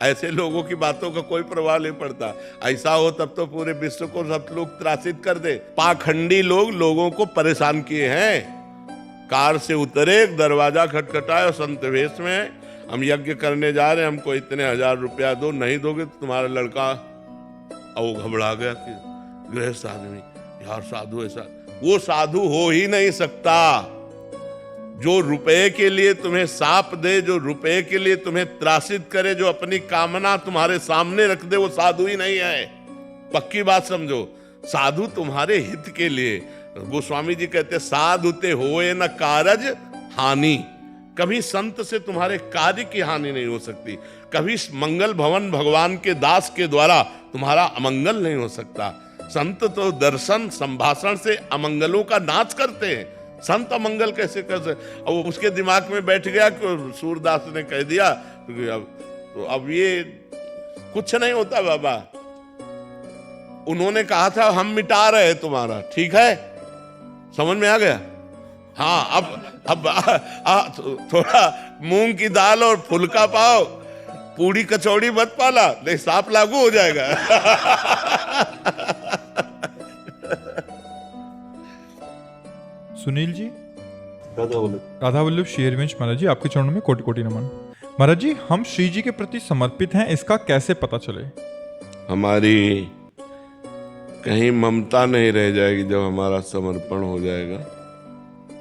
ऐसे लोगों की बातों का कोई प्रभाव नहीं पड़ता। ऐसा हो तब तो पूरे विश्व को सब लोग त्रासित कर दे। पाखंडी लोग लोगों को परेशान किए हैं। कार से उतरे, दरवाजा खटखटाए और संत वेश में, हम यज्ञ करने जा रहे हैं, हमको इतने 1000 रुपया दो, नहीं दोगे तो तुम्हारा लड़का। और वो घबरा गया कि गृहस्थ आदमी, यार साधु ऐसा, वो साधु हो ही नहीं सकता। जो रुपए के लिए तुम्हें साप दे, जो रुपए के लिए तुम्हें त्रासित करे, जो अपनी कामना तुम्हारे सामने रख दे, वो साधु ही नहीं है। पक्की बात समझो। साधु तुम्हारे हित के लिए, गोस्वामी जी कहते साधु ते होए न कारज हानि। कभी संत से तुम्हारे कार्य की हानि नहीं हो सकती। कभी मंगल भवन भगवान के दास के द्वारा तुम्हारा अमंगल नहीं हो सकता। संत तो दर्शन संभाषण से अमंगलों का नाश करते हैं। संत अमंगल कैसे कर सकते? अब उसके दिमाग में बैठ गया कि सूरदास ने कह दिया तो अब ये कुछ नहीं होता बाबा। उन्होंने कहा था हम मिटा रहे तुम्हारा, ठीक है, समझ में आ गया। हाँ, अब थोड़ा मूंग की दाल और फुल्का पाओ, पूड़ी कचौड़ी मत पाला, नहीं सांप लागू हो जाएगा। सुनील जी, राधा वल्लभ शेरवंश महाराज जी, आपके चरणों में कोटि कोटि नमन। महाराज जी, हम श्री जी के प्रति समर्पित हैं, इसका कैसे पता चले? हमारी कहीं ममता नहीं रह जाएगी जब हमारा समर्पण हो जाएगा।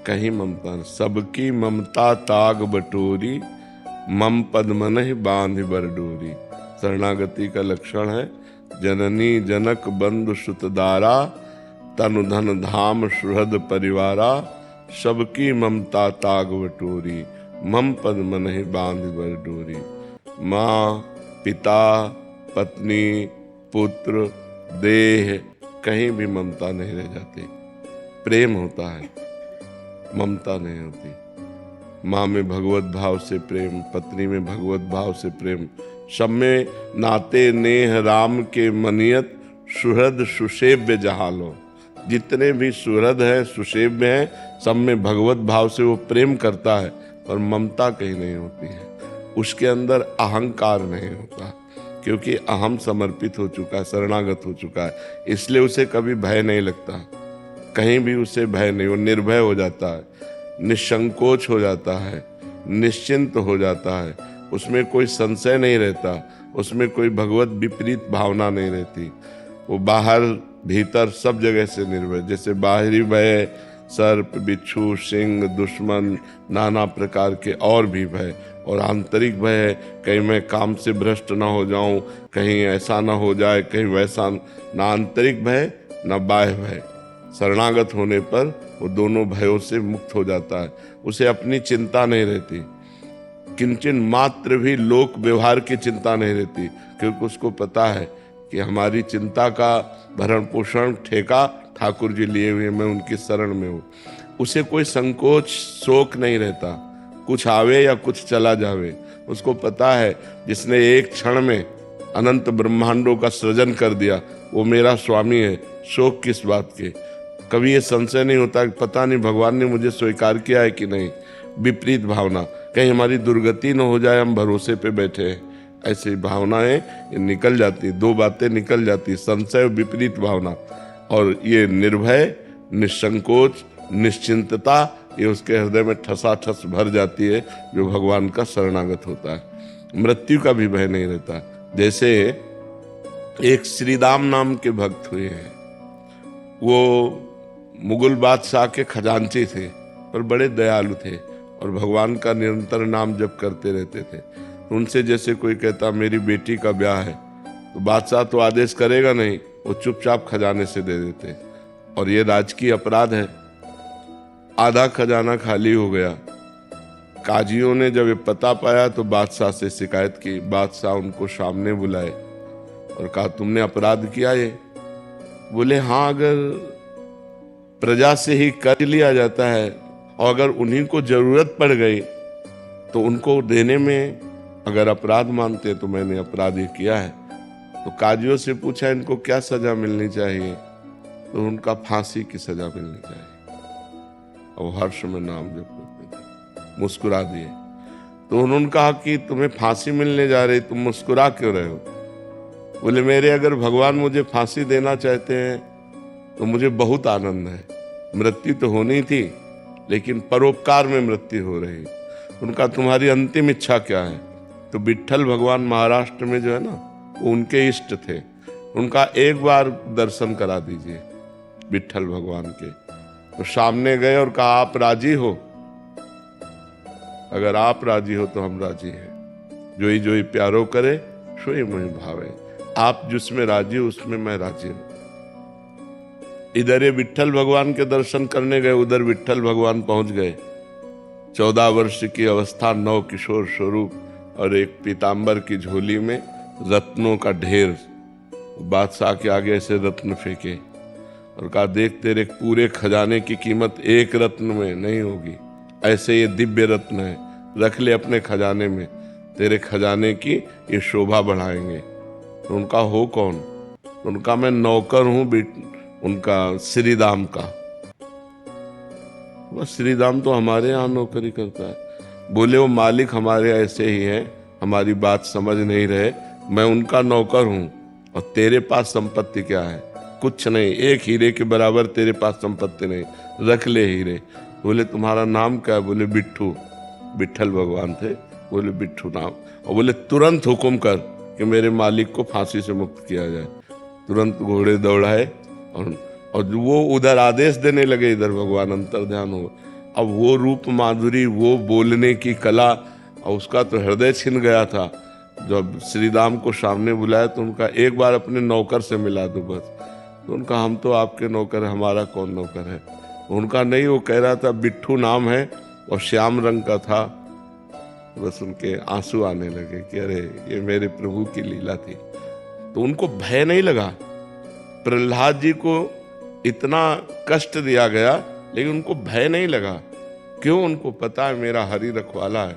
कहीं ममता, सबकी ममता ताग बटोरी, मम पद मनहि बांध बरडोरी। शरणागति का लक्षण है। जननी जनक बंधु सुतदारा, तनु धन धाम सुहृद परिवारा। सबकी ममता ताग बटोरी, मम पद मनहि बांध बरडोरी। माँ, पिता, पत्नी, पुत्र, देह, कहीं भी ममता नहीं रह जाती। प्रेम होता है, ममता नहीं होती। माँ में भगवत भाव से प्रेम, पत्नी में भगवत भाव से प्रेम। सब में नाते नेह राम के मनियत, सुहृद सुसेव्य जहालो। जितने भी सुहृद हैं, सुसेव्य हैं, सब में भगवत भाव से वो प्रेम करता है, और ममता कहीं नहीं होती है। उसके अंदर अहंकार नहीं होता, क्योंकि अहम समर्पित हो चुका है, शरणागत हो चुका है। इसलिए उसे कभी भय नहीं लगता, कहीं भी उसे भय नहीं। वो निर्भय हो जाता है, निसंकोच हो जाता है, निश्चिंत हो जाता है। उसमें कोई संशय नहीं रहता, उसमें कोई भगवत विपरीत भावना नहीं रहती। वो बाहर भीतर सब जगह से निर्भय। जैसे बाहरी भय सर्प, बिच्छू, सिंह, दुश्मन, नाना प्रकार के और भी भय, और आंतरिक भय है, कहीं मैं काम से भ्रष्ट ना हो जाऊं, कहीं ऐसा ना हो जाए, कहीं वैसा। ना आंतरिक भय ना बाह्य भय। शरणागत होने पर वो दोनों भयों से मुक्त हो जाता है। उसे अपनी चिंता नहीं रहती, किंचन मात्र भी लोक व्यवहार की चिंता नहीं रहती, क्योंकि उसको पता है कि हमारी चिंता का भरण पोषण ठेका ठाकुर जी लिए हुए, मैं उनकी शरण में हूँ। उसे कोई संकोच शोक नहीं रहता, कुछ आवे या कुछ चला जावे। उसको पता है जिसने एक क्षण में अनंत ब्रह्मांडों का सृजन कर दिया, वो मेरा स्वामी है। शोक किस बात के? कभी ये संशय नहीं होता कि पता नहीं भगवान ने मुझे स्वीकार किया है कि नहीं। विपरीत भावना, कहीं हमारी दुर्गति न हो जाए, हम भरोसे पे बैठे हैं, ऐसी भावनाएं निकल जाती। दो बातें निकल जाती, संशय और विपरीत भावना। और ये निर्भय, निसंकोच, निश्चिंतता, ये उसके हृदय में ठसाठस भर जाती है, जो भगवान का शरणागत होता है। मृत्यु का भी भय नहीं रहता। जैसे एक श्रीदाम नाम के भक्त हुए हैं, वो मुगल बादशाह के खजांची थे, पर बड़े दयालु थे, और भगवान का निरंतर नाम जप करते रहते थे। उनसे जैसे कोई कहता मेरी बेटी का ब्याह है, तो बादशाह तो आदेश करेगा नहीं, वो चुपचाप खजाने से दे देते। और ये राजकीय अपराध है। आधा खजाना खाली हो गया। काजियों ने जब ये पता पाया तो बादशाह से शिकायत की। बादशाह उनको सामने बुलाए और कहा तुमने अपराध किया ये? बोले हाँ, अगर प्रजा से ही कर लिया जाता है और अगर उन्हीं को जरूरत पड़ गई तो उनको देने में अगर अपराध मानते तो मैंने अपराध ही किया है। तो काजियों से पूछा इनको क्या सजा मिलनी चाहिए? तो उनका फांसी की सजा मिलनी चाहिए। और हर्ष में नाम जप करते थे, मुस्कुरा दिए। तो उन्होंने कहा कि तुम्हें फांसी मिलने जा रही, तुम मुस्कुरा क्यों रहे हो? बोले मेरे अगर भगवान मुझे फांसी देना चाहते हैं तो मुझे बहुत आनंद है। मृत्यु तो होनी थी लेकिन परोपकार में मृत्यु हो रही। उनका तुम्हारी अंतिम इच्छा क्या है? तो विट्ठल भगवान महाराष्ट्र में जो है ना, वो उनके इष्ट थे, उनका एक बार दर्शन करा दीजिए विट्ठल भगवान के। तो सामने गए और कहा आप राजी हो? अगर आप राजी हो तो हम राजी हैं। जोई जोई प्यारो करे सोई मोहि भावे। आप जिसमें राजी हो उसमें मैं राजी हूं। इधर ये विट्ठल भगवान के दर्शन करने गए, उधर विट्ठल भगवान पहुंच गए। 14 वर्ष की अवस्था, नव किशोर स्वरूप और एक पीतांबर की झोली में रत्नों का ढेर। बादशाह के आगे ऐसे रत्न फेंके और कहा देख तेरे पूरे खजाने की कीमत एक रत्न में नहीं होगी, ऐसे ये दिव्य रत्न है, रख ले अपने खजाने में, तेरे खजाने की ये शोभा बढ़ाएंगे। तो उनका हो कौन? उनका मैं नौकर हूं उनका श्रीदाम का। बस श्रीदाम तो हमारे यहाँ नौकरी करता है। बोले वो मालिक हमारे ऐसे ही हैं, हमारी बात समझ नहीं रहे, मैं उनका नौकर हूं और तेरे पास संपत्ति क्या है? कुछ नहीं, एक हीरे के बराबर तेरे पास संपत्ति नहीं, रख ले हीरे। बोले तुम्हारा नाम क्या है? बोले बिट्ठू। विट्ठल भगवान थे, बोले बिट्ठू नाम। और बोले तुरंत हुक्म कर कि मेरे मालिक को फांसी से मुक्त किया जाए। तुरंत घोड़े दौड़ाए और वो उधर आदेश देने लगे, इधर भगवान अंतर्ध्यान हो। अब वो रूप माधुरी, वो बोलने की कला, और उसका तो हृदय छिन गया था। जब श्रीराम को सामने बुलाया तो उनका एक बार अपने नौकर से मिला दो बस। तो उनका हम तो आपके नौकर है, हमारा कौन नौकर है? उनका नहीं, वो कह रहा था बिट्ठू नाम है और श्याम रंग का था। बस उनके आंसू आने लगे कि अरे ये मेरे प्रभु की लीला थी। तो उनको भय नहीं लगा। प्रहलाद जी को इतना कष्ट दिया गया लेकिन उनको भय नहीं लगा। क्यों? उनको पता है मेरा हरि रखवाला है।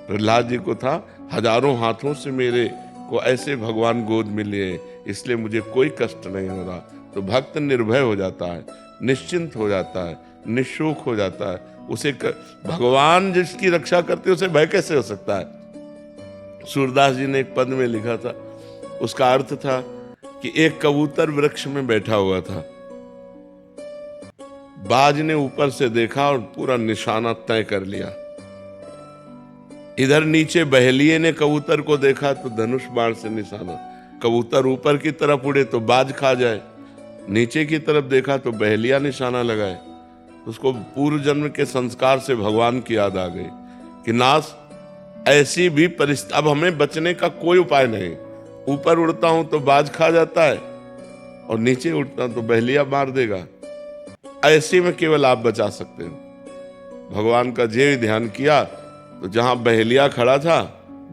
प्रहलाद जी को था हजारों हाथों से मेरे को ऐसे भगवान गोद मिले, इसलिए मुझे कोई कष्ट नहीं हो रहा। तो भक्त निर्भय हो जाता है, निश्चिंत हो जाता है, निशोक हो जाता है। उसे भगवान जिसकी रक्षा करते उसे भय कैसे हो सकता है? सूरदास जी ने एक पद में लिखा था, उसका अर्थ था कि एक कबूतर वृक्ष में बैठा हुआ था। बाज ने ऊपर से देखा और पूरा निशाना तय कर लिया। इधर नीचे बहेलिए ने कबूतर को देखा तो धनुष बाण से निशाना। कबूतर ऊपर की तरफ उड़े तो बाज खा जाए, नीचे की तरफ देखा तो बहेलिया निशाना लगाए। उसको पूर्व जन्म के संस्कार से भगवान की याद आ गई कि नाथ ऐसी भी परिस्थिति, अब हमें बचने का कोई उपाय नहीं। ऊपर उड़ता हूं तो बाज खा जाता है और नीचे उड़ता हूं तो बहेलिया मार देगा। ऐसे में केवल आप बचा सकते हो। भगवान का जे ध्यान किया तो जहां बहेलिया खड़ा था,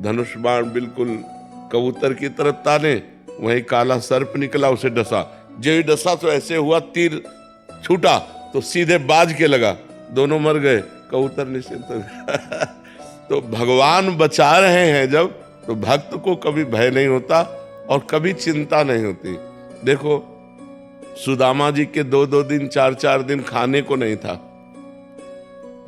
धनुष बाण बिल्कुल कबूतर की तरफ ताने, वहीं काला सर्प निकला, उसे डसा। जो ही डसा तो ऐसे हुआ, तीर छूटा तो सीधे बाज के लगा, दोनों मर गए, कबूतर निश्चिंत हो गया। तो भगवान बचा रहे हैं जब, तो भक्त को कभी भय नहीं होता और कभी चिंता नहीं होती। देखो सुदामा जी के 2-2 दिन 4-4 दिन खाने को नहीं था,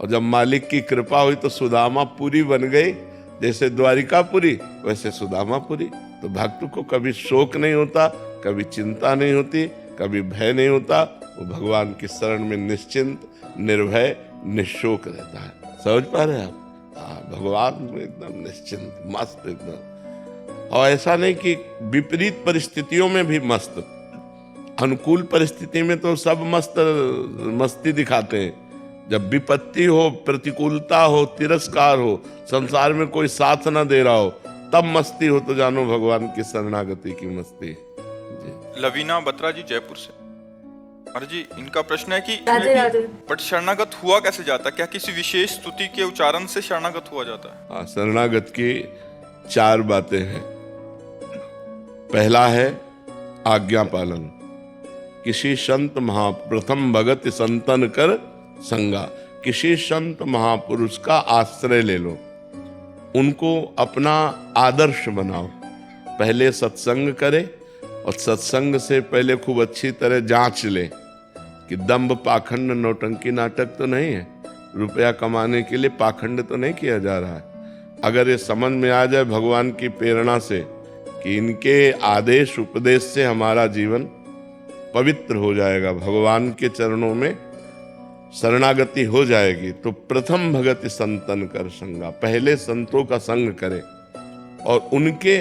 और जब मालिक की कृपा हुई तो सुदामापुरी बन गई। जैसे द्वारिकापुरी वैसे सुदामापुरी। तो भक्त को कभी शोक नहीं होता, कभी चिंता नहीं होती, कभी भय नहीं होता। वो भगवान की शरण में निश्चिंत, निर्भय, निशोक रहता है। समझ पा रहे हैं आप? हाँ, भगवान में एकदम निश्चिंत, मस्त एकदम। और ऐसा नहीं कि विपरीत परिस्थितियों में भी मस्त। अनुकूल परिस्थिति में तो सब मस्ती दिखाते हैं। जब विपत्ति हो, प्रतिकूलता हो, तिरस्कार हो, संसार में कोई साथ ना दे रहा हो, तब मस्ती हो तो जानो भगवान की शरणागति की मस्ती। लवीना बत्रा जी जयपुर से। महाराज जी, इनका प्रश्न है कि बट शरणागत हुआ कैसे जाता? क्या किसी विशेष स्तुति के उच्चारण से शरणागत हुआ जाता है? हाँ, शरणागत की 4 बातें हैं। पहला है आज्ञा पालन। किसी संत प्रथम भगत संतन कर संगा। किसी संत महापुरुष का आश्रय ले लो, उनको अपना आदर्श बनाओ। पहले सत्संग करे और सत्संग से पहले खूब अच्छी तरह जांच ले कि दंभ पाखंड नौटंकी नाटक तो नहीं है, रुपया कमाने के लिए पाखंड तो नहीं किया जा रहा है। अगर ये समझ में आ जाए भगवान की प्रेरणा से कि इनके आदेश उपदेश से हमारा जीवन पवित्र हो जाएगा, भगवान के चरणों में शरणागति हो जाएगी, तो प्रथम भगति संतन कर संगा, पहले संतों का संग करें और उनके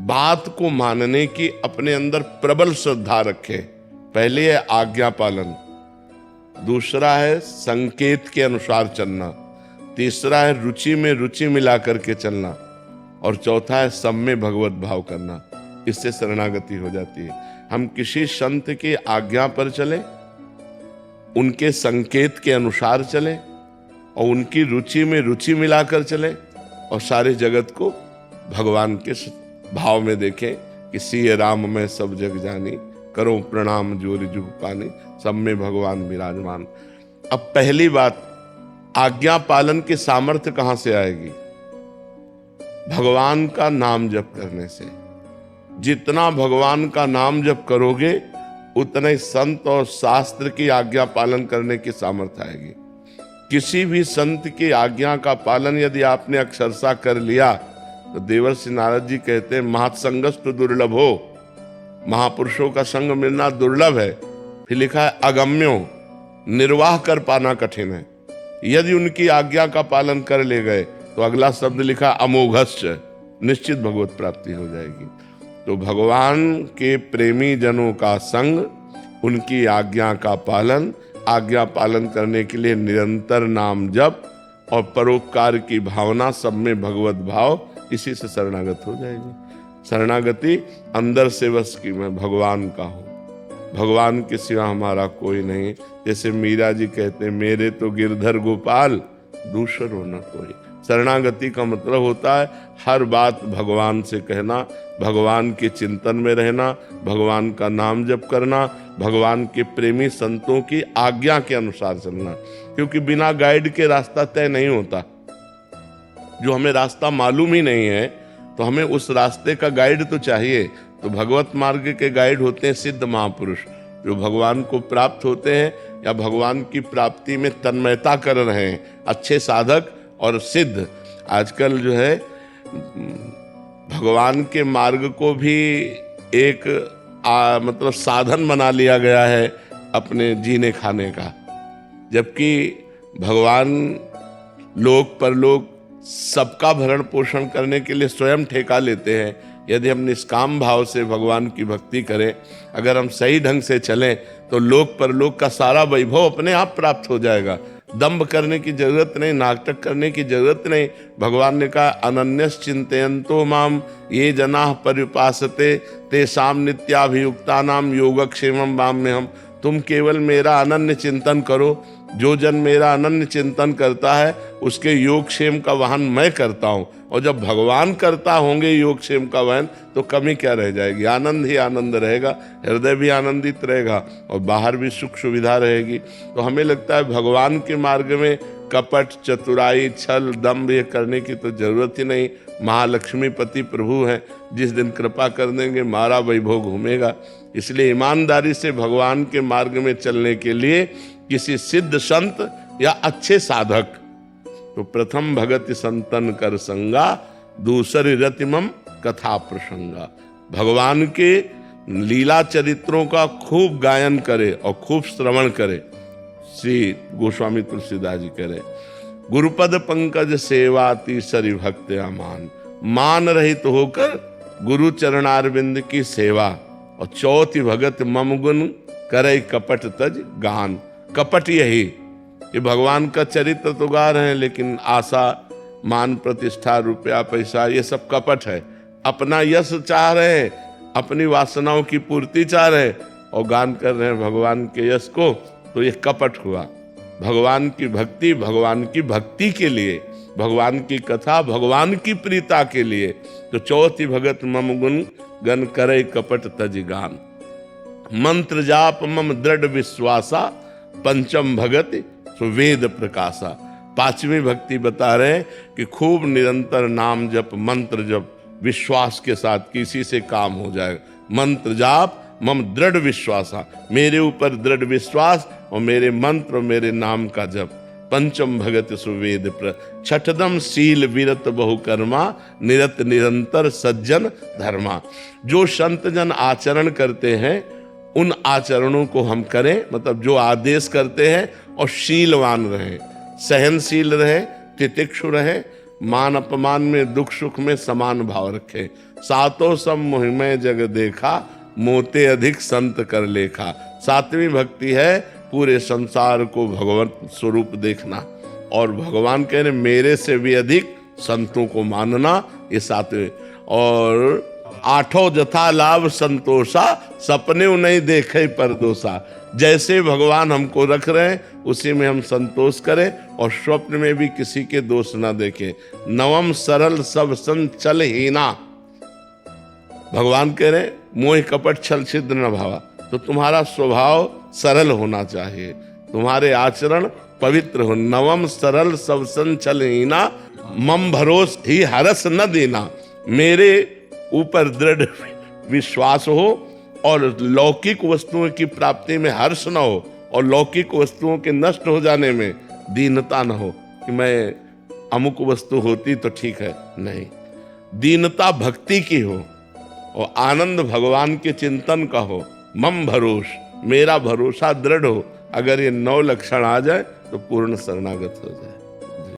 बात को मानने की अपने अंदर प्रबल श्रद्धा रखें। पहले है आज्ञा पालन, दूसरा है संकेत के अनुसार चलना, तीसरा है रुचि में रुचि मिला करके चलना और चौथा है सब में भगवत भाव करना। इससे शरणागति हो जाती है। हम किसी संत की आज्ञा पर चले, उनके संकेत के अनुसार चले और उनकी रुचि में रुचि मिलाकर चले और सारे जगत को भगवान के भाव में देखें कि सिय राम में सब जग जानी, करो प्रणाम जोरि जुग पानी, सब में भगवान विराजमान। अब पहली बात, आज्ञा पालन की सामर्थ्य कहां से आएगी? भगवान का नाम जप करने से। जितना भगवान का नाम जप करोगे उतने ही संत और शास्त्र की आज्ञा पालन करने की सामर्थ्य आएगी। किसी भी संत की आज्ञा का पालन यदि आपने अक्षरशः कर लिया तो देवर्षि नारद जी कहते हैं महत्संगस्तु दुर्लभ हो, महापुरुषों का संग मिलना दुर्लभ है। फिर लिखा है अगम्यो, निर्वाह कर पाना कठिन है। यदि उनकी आज्ञा का पालन कर ले गए तो अगला शब्द लिखा अमोघश्च, निश्चित भगवत प्राप्ति हो जाएगी। तो भगवान के प्रेमी जनों का संग, उनकी आज्ञा का पालन, आज्ञा पालन करने के लिए निरंतर नाम जप और परोपकार की भावना, सब में भगवत भाव, इसी से शरणागत हो जाएगी। शरणागति अंदर से बस कि मैं भगवान का हूँ, भगवान के सिवा हमारा कोई नहीं। जैसे मीरा जी कहते हैं मेरे तो गिरधर गोपाल दूसरो न कोई। शरणागति का मतलब होता है हर बात भगवान से कहना, भगवान के चिंतन में रहना, भगवान का नाम जप करना, भगवान के प्रेमी संतों की आज्ञा के अनुसार चलना। क्योंकि बिना गाइड के रास्ता तय नहीं होता। जो हमें रास्ता मालूम ही नहीं है तो हमें उस रास्ते का गाइड तो चाहिए। तो भगवत मार्ग के गाइड होते हैं सिद्ध महापुरुष, जो भगवान को प्राप्त होते हैं या भगवान की प्राप्ति में तन्मयता कर रहे हैं, अच्छे साधक और सिद्ध। आजकल जो है भगवान के मार्ग को भी एक मतलब साधन बना लिया गया है अपने जीने खाने का, जबकि भगवान लोक परलोक सबका भरण पोषण करने के लिए स्वयं ठेका लेते हैं। यदि हम निष्काम भाव से भगवान की भक्ति करें, अगर हम सही ढंग से चलें तो लोक परलोक का सारा वैभव अपने आप प्राप्त हो जाएगा। दंभ करने की जरूरत नहीं, नाटक करने की जरूरत नहीं। भगवान ने कहा अनन्यस चिंतयन्तो माम ये जनाः पर्युपासते तेषां नित्याभियुक्तानां योगक्षेमं वाम्यहम्। तुम केवल मेरा अनन्य चिंतन करो, जो जन मेरा अनन्य चिंतन करता है उसके योगक्षेम का वहन मैं करता हूँ। और जब भगवान करता होंगे योगक्षेम का वहन तो कमी क्या रह जाएगी? आनंद ही आनंद रहेगा, हृदय भी आनंदित रहेगा और बाहर भी सुख सुविधा रहेगी। तो हमें लगता है भगवान के मार्ग में कपट, चतुराई, छल, दम्भ ये करने की तो जरूरत ही नहीं। महालक्ष्मी पति प्रभु हैं, जिस दिन कृपा कर देंगे मारा वैभव घूमेगा। इसलिए ईमानदारी से भगवान के मार्ग में चलने के लिए किसी सिद्ध संत या अच्छे साधक, तो प्रथम भगति संतन कर संगा, दूसरी रतिमम कथा प्रसंगा। भगवान के लीला चरित्रों का खूब गायन करे और खूब श्रवण करे। श्री गोस्वामी तुलसीदास जी कह रहे गुरुपद पंकज सेवा तीसरी भक्त अमान, मान रहित होकर गुरु चरणारविंद की सेवा। और चौथी भगत मम गुण करे कपट तज गान। कपट यही कि भगवान का चरित्र तो गा रहे हैं लेकिन आशा, मान, प्रतिष्ठा, रुपया, पैसा ये सब कपट है। अपना यश चाह रहे हैं, अपनी वासनाओं की पूर्ति चाह रहे हैं और गान कर रहे हैं भगवान के यश को, तो ये कपट हुआ। भगवान की भक्ति भगवान की भक्ति के लिए, भगवान की कथा भगवान की प्रीता के लिए। तो चौथी भगत मम गुण गन करे कपट तज गान। मंत्र जाप मम दृढ़ विश्वासा, पंचम भगति सुवेद प्रकाशा। पांचवी भक्ति बता रहे हैं कि खूब निरंतर नाम जप, मंत्र जप, विश्वास के साथ किसी से काम हो जाएगा। मंत्र जाप मम दृढ़ विश्वासा, मेरे ऊपर दृढ़ विश्वास और मेरे मंत्र और मेरे नाम का जप। पंचम भगत सुवेद छठदम शील विरत बहुकर्मा निरत निरंतर सज्जन धर्मा। जो संत जन आचरण करते हैं उन आचरणों को हम करें, मतलब जो आदेश करते हैं, और शीलवान रहे, सहनशील रहे, तितिक्षु रहे, मान अपमान में दुख सुख में समान भाव रखे। सातों सब मोहिमय जग देखा, मोते अधिक संत कर लेखा। सातवीं भक्ति है पूरे संसार को भगवत स्वरूप देखना, और भगवान कह रहे मेरे से भी अधिक संतों को मानना, ये सातवें। और आठों जथा लाभ संतोषा, सपने नहीं देखे पर दोषा। जैसे भगवान हमको रख रहे हैं उसी में हम संतोष करें, और स्वप्न में भी किसी के दोष ना देखें। नवम सरल सब संत चल हीना। भगवान कह रहे मोह कपट छल छिद्र न भावा। तो तुम्हारा स्वभाव सरल होना चाहिए, तुम्हारे आचरण पवित्र हो। नवम सरल सब संत चल हीना, मम भरोस ही हरस न देना। मेरे ऊपर दृढ़ विश्वास हो, और लौकिक वस्तुओं की प्राप्ति में हर्ष न हो, और लौकिक वस्तुओं के नष्ट हो जाने में दीनता न हो कि मैं अमुक वस्तु होती तो ठीक है, नहीं। दीनता भक्ति की हो, और आनंद भगवान के चिंतन का हो। मम भरोस, मेरा भरोसा दृढ़ हो। अगर ये 9 लक्षण आ जाए तो पूर्ण शरणागत हो जाए।